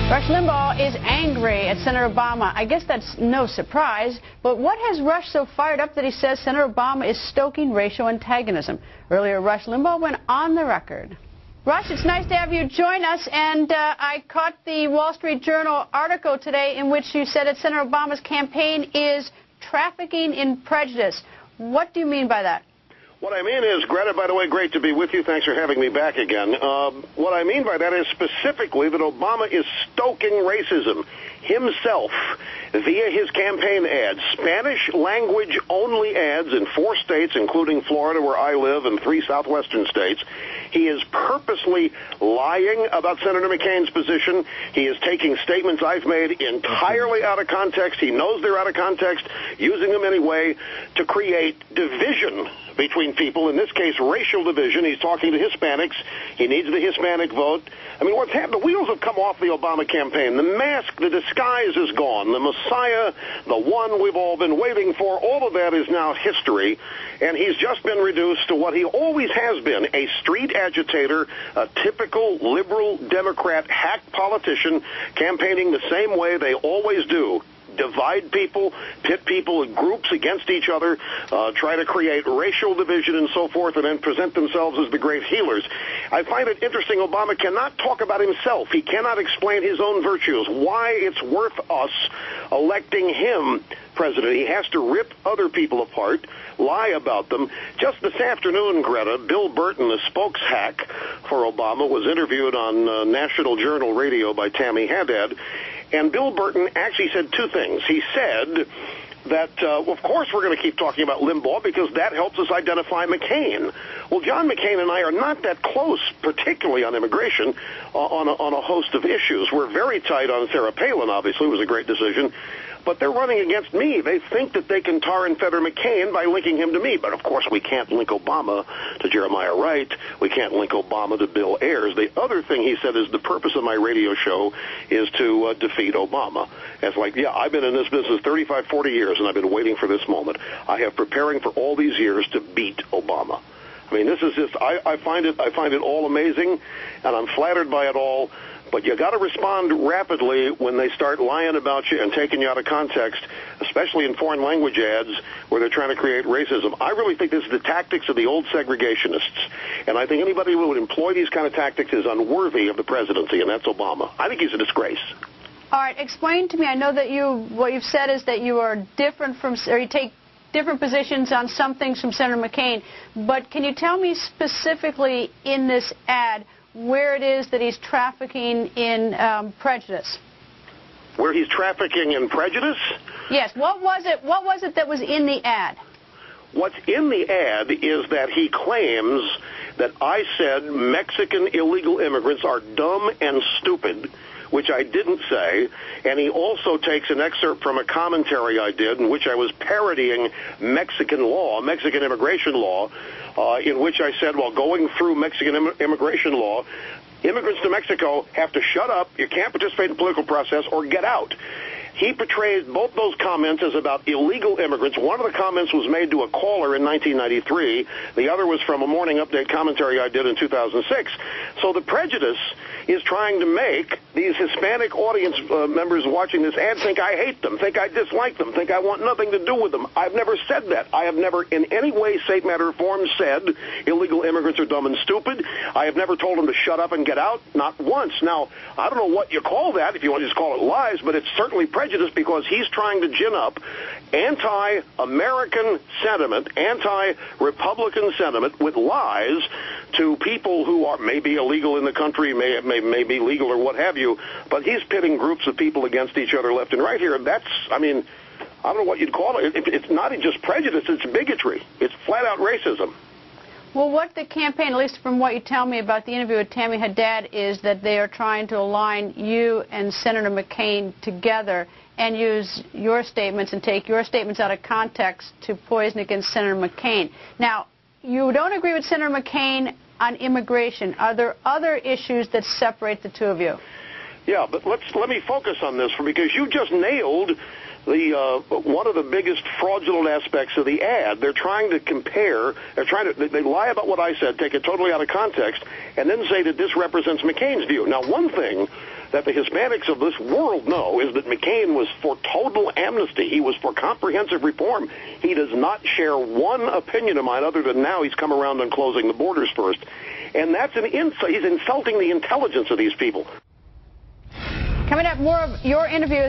Rush Limbaugh is angry at Senator Obama. I guess that's no surprise, but what has Rush so fired up that he says Senator Obama is stoking racial antagonism? Earlier, Rush Limbaugh went on the record. Rush, it's nice to have you join us, and I caught the Wall Street Journal article today in which you said that Senator Obama's campaign is trafficking in prejudice. What do you mean by that? What I mean is, Greta, by the way, great to be with you. Thanks for having me back again. What I mean by that is specifically that Obama is stoking racism himself via his campaign ads, Spanish language only ads in 4 states, including Florida, where I live, and 3 southwestern states. He is purposely lying about Senator McCain's position. He is taking statements I've made entirely out of context. He knows they're out of context, using them anyway to create division between people, in this case, racial division. He's talking to Hispanics. He needs the Hispanic vote. I mean, what's happened? The wheels have come off the Obama campaign. The mask, the disguise is gone. The Messiah, the one we've all been waiting for, all of that is now history. And he's just been reduced to what he always has been, a street agitator, a typical liberal Democrat hack politician campaigning the same way they always do. Divide people, pit people in groups against each other, try to create racial division and so forth, and then present themselves as the great healers. I find it interesting Obama cannot talk about himself. He cannot explain his own virtues, why it's worth us electing him president. He has to rip other people apart, lie about them. Just this afternoon, Greta, Bill Burton, the spokes hack for Obama, was interviewed on National Journal Radio by Tammy Haddad. And Bill Burton actually said 2 things. He said that, of course, we're going to keep talking about Limbaugh because that helps us identify McCain. Well, John McCain and I are not that close, particularly on immigration, on a host of issues. We're very tight on Sarah Palin, obviously. It was a great decision. But they're running against me. They think that they can tar and feather McCain by linking him to me. But, of course, we can't link Obama to Jeremiah Wright. We can't link Obama to Bill Ayers. The other thing he said is the purpose of my radio show is to defeat Obama. And it's like, yeah, I've been in this business 35, 40 years, and I've been waiting for this moment. I have preparing for all these years to beat Obama. I mean, this is just, I find it all amazing, and I'm flattered by it all. But you got to respond rapidly when they start lying about you and taking you out of context, especially in foreign language ads where they're trying to create racism. I really think this is the tactics of the old segregationists. And I think anybody who would employ these kind of tactics is unworthy of the presidency, and that's Obama. I think he's a disgrace. All right, explain to me. I know that what you've said is that you are different from, or you take different positions on some things from Senator McCain. But can you tell me specifically in this ad where it is that he's trafficking in prejudice? Where he's trafficking in prejudice? Yes. What was it that was in the ad? What's in the ad is that he claims that I said Mexican illegal immigrants are dumb and stupid, which I didn't say, and he also takes an excerpt from a commentary I did in which I was parodying Mexican law, Mexican immigration law, in which I said, while going through Mexican immigration law, immigrants to Mexico have to shut up, you can't participate in the political process, or get out. He portrays both those comments as about illegal immigrants. One of the comments was made to a caller in 1993. The other was from a morning update commentary I did in 2006. So the prejudice is trying to make these Hispanic audience members watching this ad think I hate them, think I dislike them, think I want nothing to do with them. I've never said that. I have never in any way, shape, matter, or form said illegal immigrants are dumb and stupid. I have never told them to shut up and get out, not once. Now, I don't know what you call that, if you want to just call it lies, but it's certainly prejudice because he's trying to gin up anti-American sentiment, anti-Republican sentiment with lies to people who are maybe illegal in the country, may be legal or what have you, but he's pitting groups of people against each other left and right here. And that's, I mean, I don't know what you'd call it. It's not just prejudice, it's bigotry. It's flat-out racism. Well, what the campaign, at least from what you tell me about the interview with Tammy Haddad, is that they are trying to align you and Senator McCain together and use your statements and take your statements out of context to poison against Senator McCain. Now, you don't agree with Senator McCain on immigration. Are there other issues that separate the two of you? Yeah, but let me focus on this because you just nailed one of the biggest fraudulent aspects of the ad. They're trying to compare, they lie about what I said, take it totally out of context, and then say that this represents McCain's view. Now, one thing that the Hispanics of this world know is that McCain was for total amnesty. He was for comprehensive reform. He does not share one opinion of mine other than now he's come around on closing the borders first. And that's an insult. He's insulting the intelligence of these people. Coming up, more of your interview.